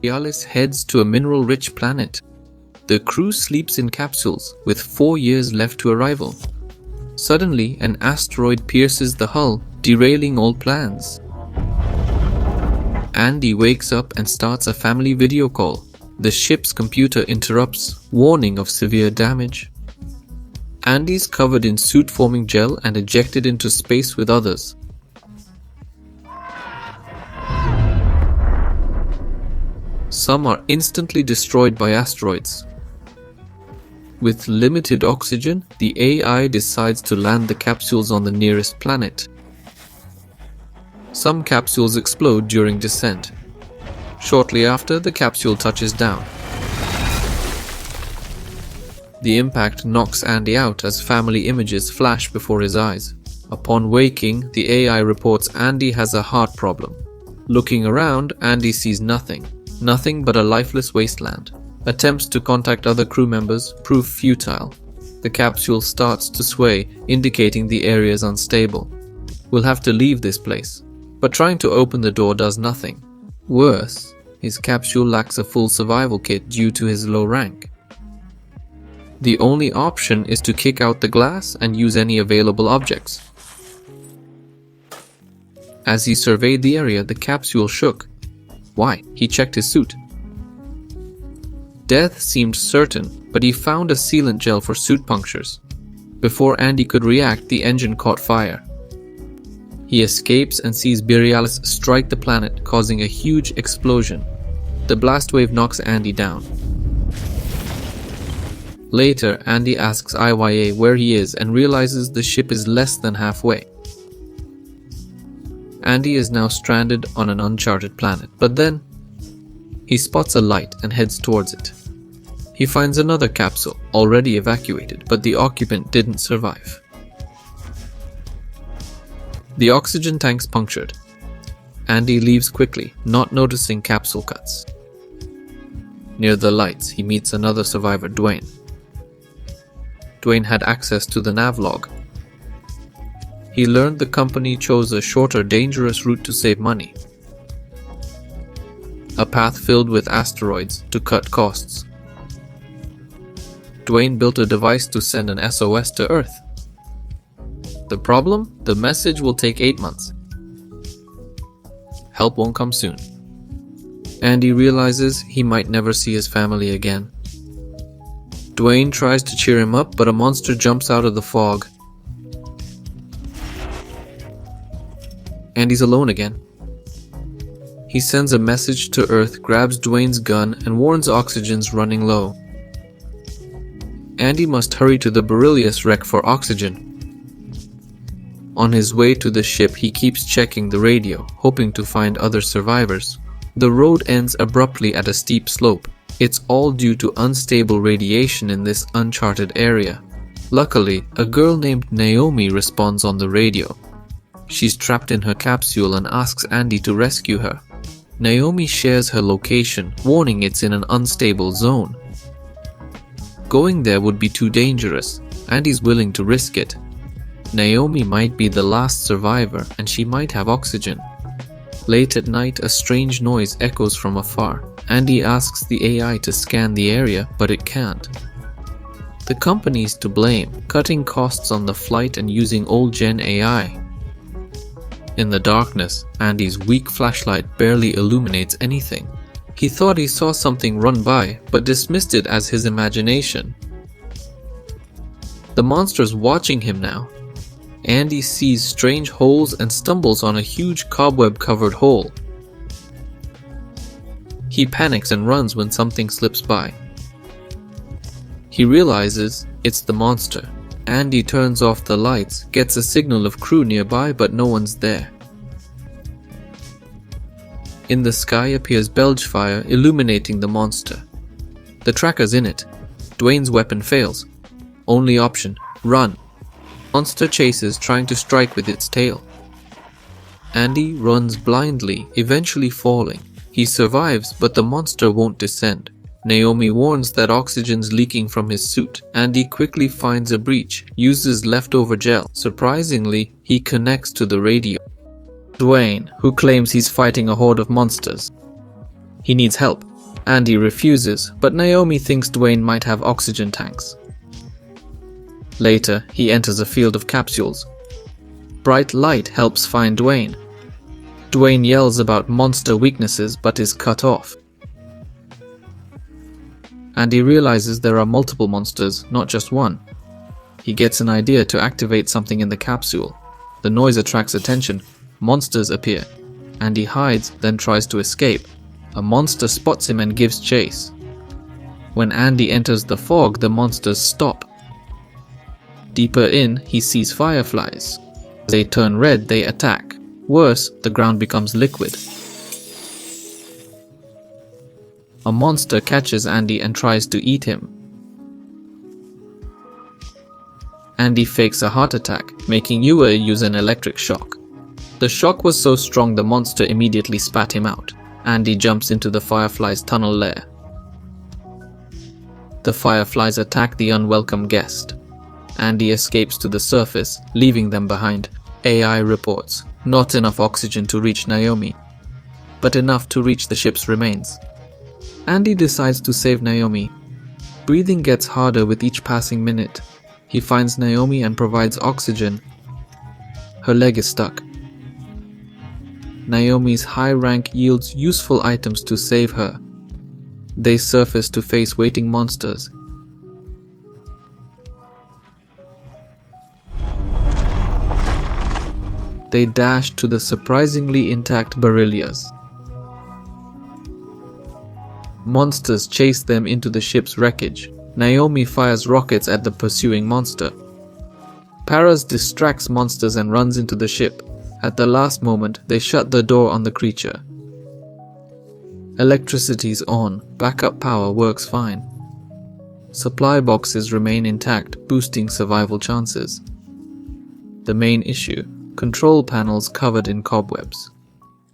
Borealis heads to a mineral-rich planet. The crew sleeps in capsules, with 4 years left to arrival. Suddenly, an asteroid pierces the hull, derailing all plans. Andy wakes up and starts a family video call. The ship's computer interrupts, warning of severe damage. Andy's covered in suit-forming gel and ejected into space with others. Some are instantly destroyed by asteroids. With limited oxygen, the AI decides to land the capsules on the nearest planet. Some capsules explode during descent. Shortly after, the capsule touches down. The impact knocks Andy out as family images flash before his eyes. Upon waking, the AI reports Andy has a heart problem. Looking around, Andy sees nothing but a lifeless wasteland. Attempts to contact other crew members prove futile. The capsule starts to sway, indicating the area is unstable. We'll have to leave this place. But trying to open the door does nothing. Worse, his capsule lacks a full survival kit due to his low rank. The only option is to kick out the glass and use any available objects. As he surveyed the area, the capsule shook. Why? He checked his suit. Death seemed certain, but he found a sealant gel for suit punctures. Before Andy could react, the engine caught fire. He escapes and sees Borealis strike the planet, causing a huge explosion. The blast wave knocks Andy down. Later, Andy asks IYA where he is and realizes the ship is less than halfway. Andy is now stranded on an uncharted planet, but then he spots a light and heads towards it. He finds another capsule, already evacuated, but the occupant didn't survive. The oxygen tank's punctured. Andy leaves quickly, not noticing capsule cuts. Near the lights, he meets another survivor, Dwayne. Dwayne had access to the nav log. He learned the company chose a shorter, dangerous route to save money. A path filled with asteroids to cut costs. Dwayne built a device to send an SOS to Earth. The problem? The message will take 8 months. Help won't come soon. Andy realizes he might never see his family again. Dwayne tries to cheer him up, but a monster jumps out of the fog. Andy's alone again. He sends a message to Earth, grabs Dwayne's gun, and warns oxygen's running low. Andy must hurry to the Borealis wreck for oxygen. On his way to the ship, he keeps checking the radio, hoping to find other survivors. The road ends abruptly at a steep slope. It's all due to unstable radiation in this uncharted area. Luckily, a girl named Naomi responds on the radio. She's trapped in her capsule and asks Andy to rescue her. Naomi shares her location, warning it's in an unstable zone. Going there would be too dangerous. Andy's willing to risk it. Naomi might be the last survivor, and she might have oxygen. Late at night, a strange noise echoes from afar. Andy asks the AI to scan the area, but it can't. The company's to blame, cutting costs on the flight and using old-gen AI. In the darkness, Andy's weak flashlight barely illuminates anything. He thought he saw something run by, but dismissed it as his imagination. The monster's watching him now. Andy sees strange holes and stumbles on a huge cobweb-covered hole. He panics and runs when something slips by. He realizes it's the monster. Andy turns off the lights, gets a signal of crew nearby, but no one's there. In the sky appears Belge fire, illuminating the monster. The tracker's in it. Dwayne's weapon fails. Only option, run. Monster chases, trying to strike with its tail. Andy runs blindly, eventually falling. He survives, but the monster won't descend. Naomi warns that oxygen's leaking from his suit. Andy quickly finds a breach, uses leftover gel. Surprisingly, he connects to the radio. Dwayne, who claims he's fighting a horde of monsters. He needs help. Andy refuses, but Naomi thinks Dwayne might have oxygen tanks. Later, he enters a field of capsules. Bright light helps find Dwayne. Dwayne yells about monster weaknesses but is cut off. Andy realizes there are multiple monsters, not just one. He gets an idea to activate something in the capsule. The noise attracts attention. Monsters appear. Andy hides, then tries to escape. A monster spots him and gives chase. When Andy enters the fog, the monsters stop. Deeper in, he sees fireflies. As they turn red, they attack. Worse, the ground becomes liquid. A monster catches Andy and tries to eat him. Andy fakes a heart attack, making Yue use an electric shock. The shock was so strong the monster immediately spat him out. Andy jumps into the fireflies' tunnel lair. The fireflies attack the unwelcome guest. Andy escapes to the surface, leaving them behind. AI reports, not enough oxygen to reach Naomi, but enough to reach the ship's remains. Andy decides to save Naomi. Breathing gets harder with each passing minute. He finds Naomi and provides oxygen. Her leg is stuck. Naomi's high rank yields useful items to save her. They surface to face waiting monsters. They dash to the surprisingly intact Barillas. Monsters chase them into the ship's wreckage. Naomi fires rockets at the pursuing monster. Paras distracts monsters and runs into the ship. At the last moment, they shut the door on the creature. Electricity's on. Backup power works fine. Supply boxes remain intact, boosting survival chances. The main issue: control panels covered in cobwebs.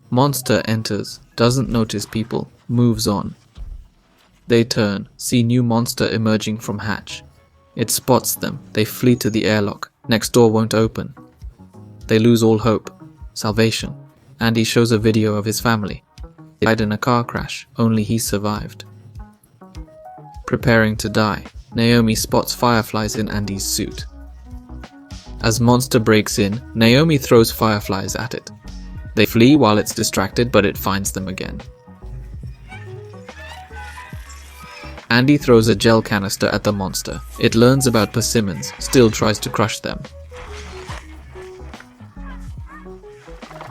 Monster enters, doesn't notice people, moves on. They turn, see new monster emerging from hatch. It spots them, they flee to the airlock. Next door won't open. They lose all hope. Salvation. Andy shows a video of his family. They died in a car crash, only he survived. Preparing to die, Naomi spots fireflies in Andy's suit. As monster breaks in, Naomi throws fireflies at it. They flee while it's distracted, but it finds them again. Andy throws a gel canister at the monster. It learns about persimmons, still tries to crush them.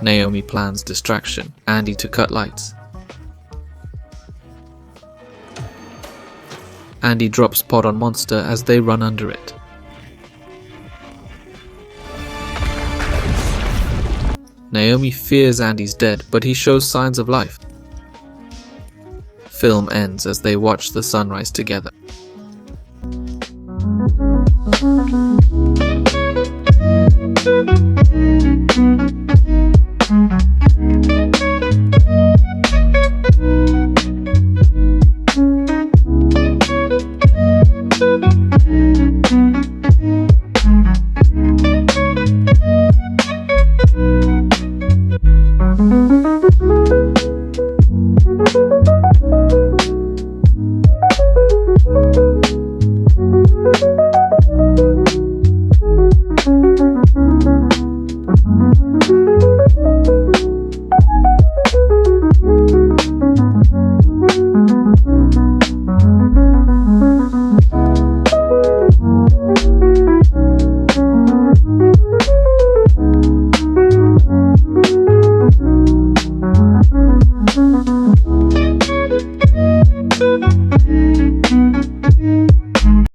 Naomi plans distraction. Andy to cut lights. Andy drops pod on monster as they run under it. Naomi fears Andy's dead, but he shows signs of life. Film ends as they watch the sunrise together.